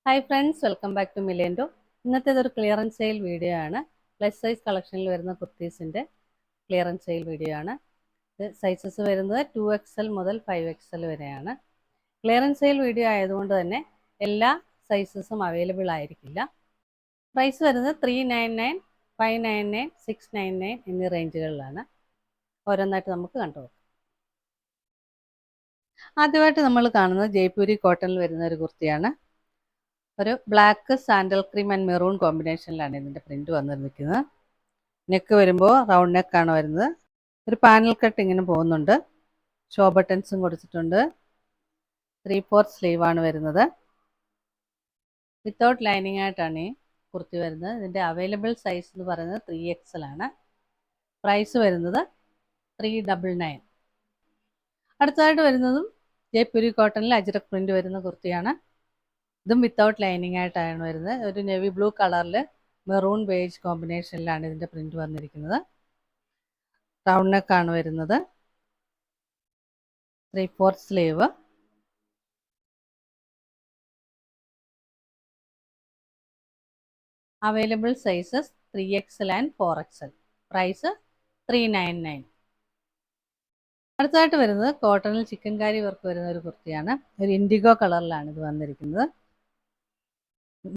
Hi friends, welcome back to Milendo. ഇന്നത്തേതൊരു clearance sale video ആണ്. Plus size കളക്ഷനിൽ വരുന്ന കുർത്തീസിൻ്റെ ക്ലിയറൻസ് സെയിൽ വീഡിയോ ആണ്. സൈസസ് വരുന്നത് 2XL മുതൽ 5XL വരെയാണ്. ക്ലിയറൻസ് സെയിൽ വീഡിയോ ആയതുകൊണ്ട് തന്നെ എല്ലാ സൈസസും അവൈലബിൾ ആയിരിക്കില്ല. പ്രൈസ് വരുന്നത് 399, 599, 699 എന്നീ റേഞ്ചുകളിലാണ്. ഓരോന്നായിട്ട് നമുക്ക് കണ്ടുപോകാം. ആദ്യമായിട്ട് നമ്മൾ കാണുന്നത് ജയ്പൂരി കോട്ടണിൽ വരുന്ന ഒരു കുർത്തിയാണ്. ഒരു black sandal cream and maroon കോമ്പിനേഷനിലാണ് ഇതിൻ്റെ പ്രിൻറ്റ് വന്നിരിക്കുന്നത്. നെക്ക് വരുമ്പോൾ റൗണ്ട് നെക്കാണ് വരുന്നത്. ഒരു പാനൽ കട്ട് ഇങ്ങനെ പോകുന്നുണ്ട്. ഷോ ബട്ടൺസും കൊടുത്തിട്ടുണ്ട്. 3/4 സ്ലീവാണ് വരുന്നത്. വിത്തൗട്ട് ലൈനിങ് ആയിട്ടാണ് ഈ കുർത്തി വരുന്നത്. ഇതിൻ്റെ അവൈലബിൾ സൈസ് എന്ന് പറയുന്നത് 3XL ആണ്. പ്രൈസ് വരുന്നത് 399. അടുത്തതായിട്ട് വരുന്നതും ജയ്പൂരി കോട്ടണിൽ അജ്രക് പ്രിൻറ്റ് വരുന്ന കുർത്തിയാണ്. ഇതും വിത്തൗട്ട് ലൈനിങ് ആയിട്ടാണ് വരുന്നത്. ഒരു നേവി ബ്ലൂ കളറിൽ മെറൂൺ ബേജ് കോമ്പിനേഷനിലാണ് ഇതിൻ്റെ പ്രിൻറ്റ് വന്നിരിക്കുന്നത്. റൗണ്ട് നെക്കാണ് വരുന്നത്. 3/4 sleeve. Available sizes 3XL and 4XL. Price 399. അടുത്തതായിട്ട് വരുന്നത് കോട്ടണിൽ ചിക്കൻ കാരി വർക്ക് വരുന്ന ഒരു കുർത്തിയാണ്. ഒരു ഇൻഡിഗോ കളറിലാണ് ഇത് വന്നിരിക്കുന്നത്.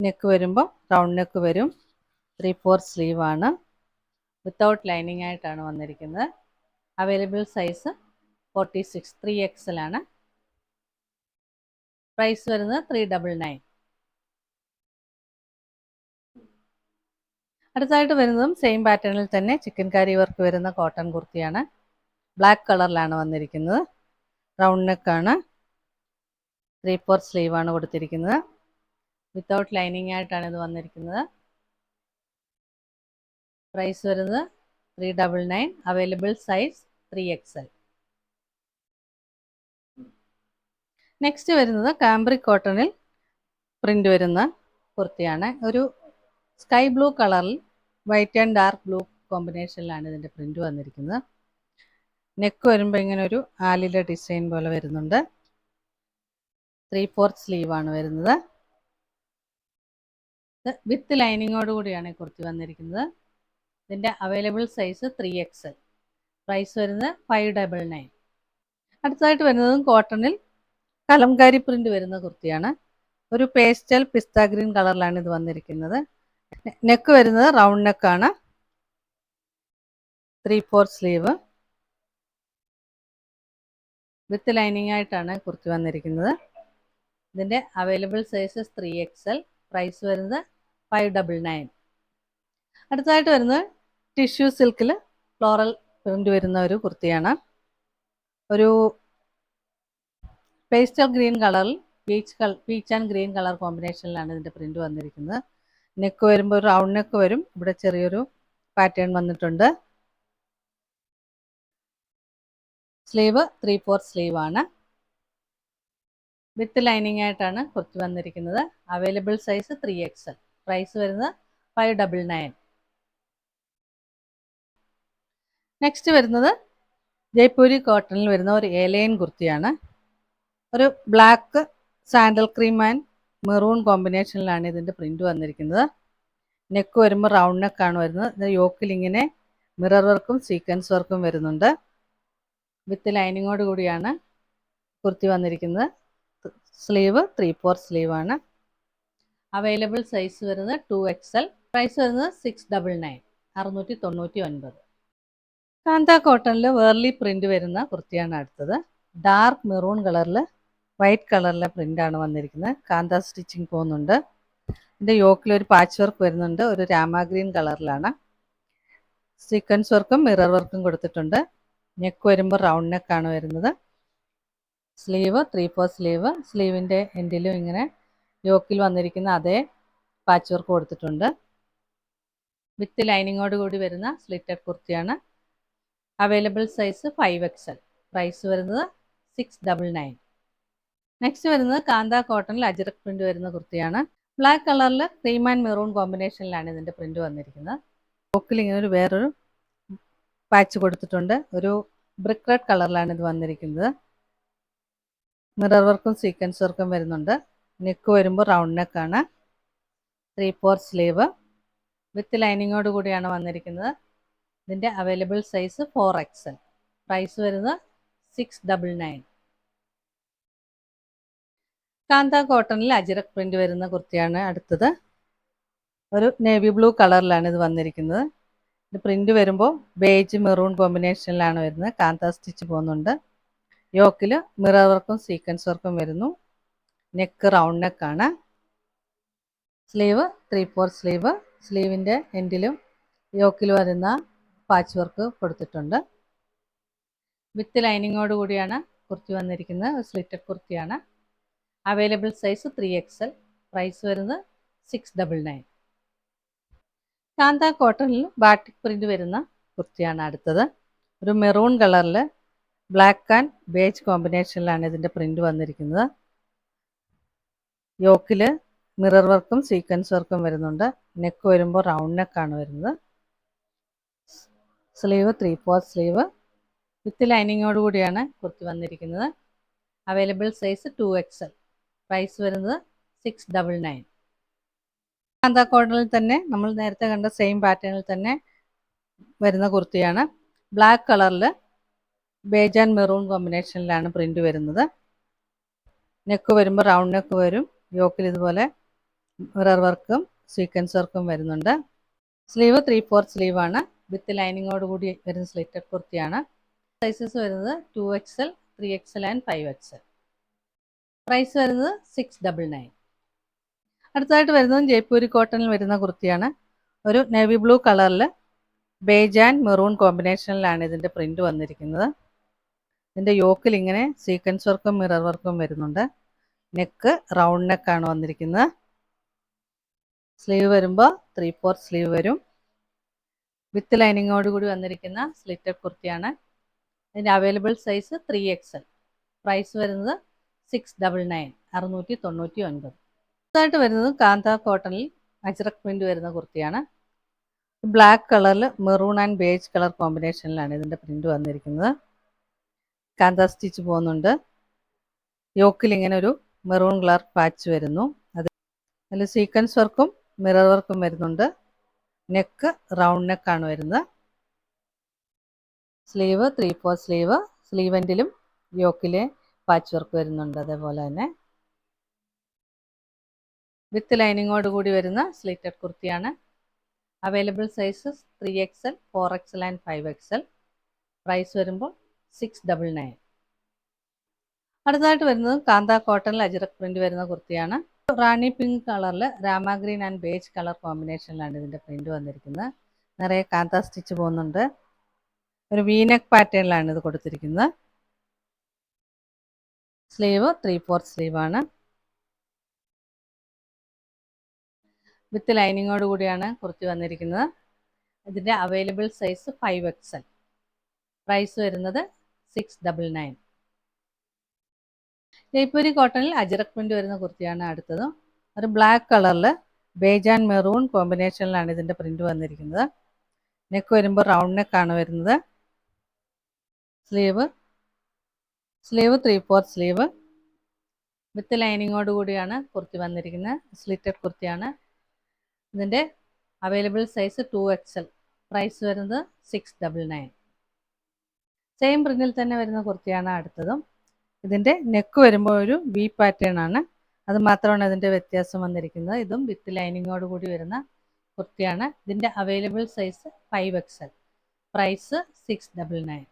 നെക്ക് വരുമ്പോൾ റൗണ്ട് നെക്ക് വരും. 3/4 സ്ലീവാണ്. വിത്തൗട്ട് ലൈനിങ് ആയിട്ടാണ് വന്നിരിക്കുന്നത്. അവൈലബിൾ സൈസ് 46, 3XL ആണ്. പ്രൈസ് വരുന്നത് 399. അടുത്തതായിട്ട് വരുന്നതും സെയിം പാറ്റേണിൽ തന്നെ ചിക്കൻ കാരി വർക്ക് വരുന്ന കോട്ടൺ കുർത്തിയാണ്. ബ്ലാക്ക് കളറിലാണ് വന്നിരിക്കുന്നത്. റൗണ്ട് നെക്കാണ്. 3/4 സ്ലീവാണ് കൊടുത്തിരിക്കുന്നത്. വിത്തൗട്ട് ലൈനിങ് ആയിട്ടാണ് ഇത് വന്നിരിക്കുന്നത്. പ്രൈസ് വരുന്നത് 399. Available size 3XL. നെക്സ്റ്റ് വരുന്നത് കാംബ്രിക് കോട്ടണിൽ പ്രിൻ്റ് വരുന്ന കുർത്തിയാണ്. ഒരു സ്കൈ ബ്ലൂ കളറിൽ വൈറ്റ് ആൻഡ് ഡാർക്ക് ബ്ലൂ കോമ്പിനേഷനിലാണ് ഇതിൻ്റെ പ്രിൻ്റ് വന്നിരിക്കുന്നത്. നെക്ക് വരുമ്പോൾ ഇങ്ങനെ ഒരു ആലില ഡിസൈൻ പോലെ വരുന്നുണ്ട്. 3/4 സ്ലീവാണ് വരുന്നത്. വിത്ത് ലൈനിങ്ങോട് കൂടിയാണ് ഈ കുർത്തി വന്നിരിക്കുന്നത്. ഇതിൻ്റെ അവൈലബിൾ സൈസ് 3XL. പ്രൈസ് വരുന്നത് 599. അടുത്തതായിട്ട് വരുന്നതും കോട്ടണിൽ കലംകാരി പ്രിൻ്റ് വരുന്ന കുർത്തിയാണ്. ഒരു പേസ്റ്റൽ പിസ്ത ഗ്രീൻ കളറിലാണ് ഇത് വന്നിരിക്കുന്നത്. നെക്ക് വരുന്നത് റൗണ്ട് നെക്കാണ്. 3/4 സ്ലീവ്. വിത്ത് ലൈനിങ് ആയിട്ടാണ് കുർത്തി വന്നിരിക്കുന്നത്. ഇതിൻ്റെ അവൈലബിൾ സൈസസ് 3XL. പ്രൈസ് വരുന്നത് 599. അടുത്തതായിട്ട് വരുന്നത് ടിഷ്യൂ സിൽക്കിൽ ഫ്ലോറൽ പ്രിൻ്റ് വരുന്ന ഒരു കുർത്തിയാണ്. ഒരു പേസ്റ്റൽ ഗ്രീൻ കളറിൽ പീച്ച് ആൻഡ് ഗ്രീൻ കളർ കോമ്പിനേഷനിലാണ് ഇതിൻ്റെ പ്രിൻ്റ് വന്നിരിക്കുന്നത്. നെക്ക് വരുമ്പോൾ ഒരു റൗണ്ട് നെക്ക് വരും. ഇവിടെ ചെറിയൊരു പാറ്റേൺ വന്നിട്ടുണ്ട്. സ്ലീവ് 3/4 സ്ലീവാണ്. വിത്ത് ലൈനിങ് ആയിട്ടാണ് കുർത്തി വന്നിരിക്കുന്നത്. Available size 3XL. പ്രൈസ് വരുന്നത് 599. നെക്സ്റ്റ് വരുന്നത് ജയ്പൂരി കോട്ടണിൽ വരുന്ന ഒരു എലൈൻ കുർത്തിയാണ്. ഒരു black sandal cream and maroon കോമ്പിനേഷനിലാണ് ഇതിൻ്റെ പ്രിൻ്റ് വന്നിരിക്കുന്നത്. നെക്ക് വരുമ്പോൾ റൗണ്ട് നെക്കാണ് വരുന്നത്. ഇത് യോക്കിൽ ഇങ്ങനെ മിറർ വർക്കും സീക്വൻസ് വർക്കും വരുന്നുണ്ട്. വിത്ത് ലൈനിങ്ങോട് കൂടിയാണ് കുർത്തി വന്നിരിക്കുന്നത്. സ്ലീവ് 3/4 സ്ലീവാണ്. അവൈലബിൾ സൈസ് വരുന്നത് 2XL. പ്രൈസ് വരുന്നത് 699, 699. കാന്ത കോട്ടണിൽ വേർലി പ്രിൻ്റ് വരുന്ന കുർത്തിയാണ് അടുത്തത്. ഡാർക്ക് മെറൂൺ കളറിൽ വൈറ്റ് കളറിലെ പ്രിൻ്റാണ് വന്നിരിക്കുന്നത്. കാന്ത സ്റ്റിച്ചിങ് പോകുന്നുണ്ട്. ഇതിൻ്റെ യോക്കിൽ ഒരു പാച്ച് വർക്ക് വരുന്നുണ്ട്. ഒരു രാമ ഗ്രീൻ കളറിലാണ്. സീക്വൻസ് വർക്കും മിറർ വർക്കും കൊടുത്തിട്ടുണ്ട്. നെക്ക് വരുമ്പോൾ റൗണ്ട് നെക്കാണ് വരുന്നത്. Sleeve 3/4 sleeve. സ്ലീവിൻ്റെ എൻഡിലും ഇങ്ങനെ യോക്കിൽ വന്നിരിക്കുന്ന അതേ പാച്ച് വർക്ക് കൊടുത്തിട്ടുണ്ട്. വിത്ത് ലൈനിങ്ങോട് കൂടി വരുന്ന സ്ലിറ്റഡ് കുർത്തിയാണ്. Available size 5XL. പ്രൈസ് വരുന്നത് 699. നെക്സ്റ്റ് വരുന്നത് കാന്ത കോട്ടണിൽ അജ്രക് പ്രിൻ്റ് വരുന്ന കുർത്തിയാണ്. ബ്ലാക്ക് കളറിൽ ക്രീം ആൻഡ് മെറൂൺ കോമ്പിനേഷനിലാണ് ഇതിൻ്റെ പ്രിൻ്റ് വന്നിരിക്കുന്നത്. യോക്കിൽ ഇങ്ങനെ ഒരു വേറൊരു പാച്ച് കൊടുത്തിട്ടുണ്ട്. ഒരു ബ്രിക്ക് റെഡ് കളറിലാണ് ഇത് വന്നിരിക്കുന്നത്. മിറർ വർക്കും സീക്വൻസ് വർക്കും വരുന്നുണ്ട്. നെക്ക് വരുമ്പോൾ റൗണ്ട് നെക്കാണ്. 3/4 സ്ലീവ് വിത്ത് ലൈനിങ്ങോട് കൂടിയാണ് വന്നിരിക്കുന്നത്. ഇതിൻ്റെ അവൈലബിൾ സൈസ് 4XL. പ്രൈസ് വരുന്നത് 699. കാന്ത കോട്ടണിൽ അജ്രക് പ്രിന്റ് വരുന്ന കുർത്തിയാണ് അടുത്തത്. ഒരു നേവി ബ്ലൂ കളറിലാണ് ഇത് വന്നിരിക്കുന്നത്. ഇത് പ്രിന്റ് വരുമ്പോൾ ബേജ് മെറൂൺ കോമ്പിനേഷനിലാണ് വരുന്നത്. കാന്ത സ്റ്റിച്ച് പോകുന്നുണ്ട്. യോക്കിൽ മിറർ വർക്കും സീക്വൻസ് വർക്കും വരുന്നു. നെക്ക് റൗണ്ട് നെക്കാണ്. Sleeve 3/4 sleeve. സ്ലീവിൻ്റെ എൻഡിലും യോക്കിൽ വരുന്ന പാച്ച് വർക്ക് കൊടുത്തിട്ടുണ്ട്. വിത്ത് ലൈനിങ്ങോട് കൂടിയാണ് കുർത്തി വന്നിരിക്കുന്നത്. സ്ലിറ്റഡ് കുർത്തിയാണ്. Available size 3XL. പ്രൈസ് വരുന്നത് 699. കാന്ത കോട്ടണിൽ ബാട്ടിക് പ്രിന്റ് വരുന്ന കുർത്തിയാണ് അടുത്തത്. ഒരു മെറൂൺ കളറിൽ ബ്ലാക്ക് ആൻഡ് ബേജ് കോമ്പിനേഷനിലാണ് ഇതിൻ്റെ പ്രിന്റ് വന്നിരിക്കുന്നത്. യോക്കിൽ മിറർ വർക്കും സീക്വൻസ് വർക്കും വരുന്നുണ്ട്. നെക്ക് വരുമ്പോൾ റൗണ്ട് നെക്കാണ് വരുന്നത്. സ്ലീവ് 3/4 സ്ലീവ് വിത്ത് ലൈനിങ്ങോട് കൂടിയാണ് കുർത്തി വന്നിരിക്കുന്നത്. Available size 2XL. പ്രൈസ് വരുന്നത് 699. കാന്ത കോട്ടണിൽ തന്നെ നമ്മൾ നേരത്തെ കണ്ട സെയിം പാറ്റേണിൽ തന്നെ വരുന്ന കുർത്തിയാണ്. ബ്ലാക്ക് കളറിൽ ബേജ് ആൻഡ് മെറൂൺ കോമ്പിനേഷനിലാണ് പ്രിന്റ് വരുന്നത്. നെക്ക് വരുമ്പോൾ റൗണ്ട് നെക്ക് വരും. യോക്കിൽ ഇതുപോലെ മിറർ വർക്കും സീക്വൻസ് വർക്കും വരുന്നുണ്ട്. സ്ലീവ് 3/4 സ്ലീവാണ്. വിത്ത് ലൈനിങ്ങോട് കൂടി വരുന്ന സ്ലിറ്റഡ് കുർത്തിയാണ്. സൈസസ് വരുന്നത് 2XL, 3XL and 5XL. Price വരുന്നത് 699. അടുത്തതായിട്ട് വരുന്നത് ജയ്പൂരി കോട്ടണിൽ വരുന്ന കുർത്തിയാണ്. ഒരു നേവി ബ്ലൂ കളറിൽ ബേജ് ആൻഡ് മെറൂൺ കോമ്പിനേഷനിലാണ് ഇതിൻ്റെ പ്രിന്റ് വന്നിരിക്കുന്നത്. ഇതിൻ്റെ യോക്കിൽ ഇങ്ങനെ സീക്വൻസ് വർക്കും മിറർ വർക്കും വരുന്നുണ്ട്. നെക്ക് റൗണ്ട് നെക്കാണ് വന്നിരിക്കുന്നത്. സ്ലീവ് വരുമ്പോൾ 3/4 സ്ലീവ് വരും. വിത്ത് ലൈനിങ്ങോട് കൂടി വന്നിരിക്കുന്ന സ്ലിറ്റഡ് കുർത്തിയാണ്. ഇതിൻ്റെ അവൈലബിൾ സൈസ് 3XL. പ്രൈസ് വരുന്നത് 699, 699. അടുത്തായിട്ട് വരുന്നത് കാന്ത കോട്ടണിൽ അജ്രക് പ്രിന്റ് വരുന്ന കുർത്തിയാണ്. ബ്ലാക്ക് കളറിൽ മെറൂൺ ആൻഡ് ബേജ് കളർ കോമ്പിനേഷനിലാണ് ഇതിൻ്റെ പ്രിന്റ് വന്നിരിക്കുന്നത്. കാന്ത സ്റ്റിച്ച് പോകുന്നുണ്ട്. യോക്കിൽ ഇങ്ങനെ ഒരു മെറൂൺ കളർ പാച്ച് വരുന്നു. അതിൽ സീക്വൻസ് വർക്കും മിറർ വർക്കും വരുന്നുണ്ട്. നെക്ക് റൗണ്ട് നെക്കാണ് വരുന്നത്. Sleeve 3/4 sleeve. സ്ലീവെൻറ്റിലും യോക്കിലെ പാച്ച് വർക്ക് വരുന്നുണ്ട്. അതേപോലെ തന്നെ വിത്ത് ലൈനിങ്ങോട് കൂടി വരുന്ന സ്ലിറ്റഡ് കുർത്തിയാണ്. Available sizes 3XL, 4XL and 5XL. Price വരുമ്പോൾ 699. അടുത്തതായിട്ട് വരുന്നത് കാന്ത കോട്ടണിൽ അജ്രക് പ്രിന്റ് വരുന്ന കുർത്തിയാണ്. റാണി പിങ്ക് കളറിൽ rama green and beige colour കോമ്പിനേഷനിലാണ് ഇതിൻ്റെ പ്രിന്റ് വന്നിരിക്കുന്നത്. നിറയെ കാന്ത സ്റ്റിച്ച് പോകുന്നുണ്ട്. ഒരു വീനെക്ക് പാറ്റേണിലാണ് ഇത് കൊടുത്തിരിക്കുന്നത്. സ്ലീവ് 3/4 സ്ലീവാണ്. വിത്ത് ലൈനിങ്ങോട് കൂടിയാണ് കുർത്തി വന്നിരിക്കുന്നത്. ഇതിൻ്റെ അവൈലബിൾ സൈസ് 5XL. പ്രൈസ് വരുന്നത് 699. ജയ്പൂരി കോട്ടണിൽ അജ്രക് പ്രിന്റ് വരുന്ന കുർത്തിയാണ് അടുത്തത്. ഒരു ബ്ലാക്ക് കളറിൽ ബേജ് ആൻഡ് മെറൂൺ കോമ്പിനേഷനിലാണ് ഇതിൻ്റെ പ്രിന്റ് വന്നിരിക്കുന്നത്. നെക്ക് വരുമ്പോൾ റൗണ്ട് നെക്കാണ് വരുന്നത്. Sleeve 3/4 sleeve. വിത്ത് ലൈനിങ്ങോട് കൂടിയാണ് കുർത്തി വന്നിരിക്കുന്നത്. സ്ലിറ്റഡ് കുർത്തിയാണ്. ഇതിൻ്റെ അവൈലബിൾ സൈസ് 2XL. പ്രൈസ് വരുന്നത് 699. സെയിം പ്രിന്റിൽ തന്നെ വരുന്ന കുർത്തിയാണ് അടുത്തതും. ഇതിൻ്റെ നെക്ക് വരുമ്പോൾ ഒരു വി പാറ്റേൺ ആണ്. അത് മാത്രമാണ് ഇതിൻ്റെ വ്യത്യാസം വന്നിരിക്കുന്നത്. ഇതും വിത്ത് ലൈനിങ്ങോട് കൂടി വരുന്ന കുർത്തിയാണ്. ഇതിൻ്റെ അവൈലബിൾ സൈസ് 5XL. പ്രൈസ് 699.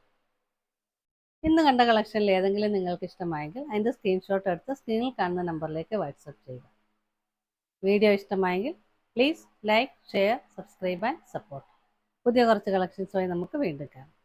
ഇന്ന് കണ്ട കളക്ഷനിൽ ഏതെങ്കിലും നിങ്ങൾക്ക് ഇഷ്ടമായെങ്കിൽ അതിൻ്റെ സ്ക്രീൻഷോട്ട് എടുത്ത് സ്ക്രീനിൽ കാണുന്ന നമ്പറിലേക്ക് വാട്സപ്പ് ചെയ്യുക. വീഡിയോ ഇഷ്ടമായെങ്കിൽ please like, share, subscribe and support. പുതിയ കുറച്ച് കളക്ഷൻസുമായി നമുക്ക് വീണ്ടും കാണാം.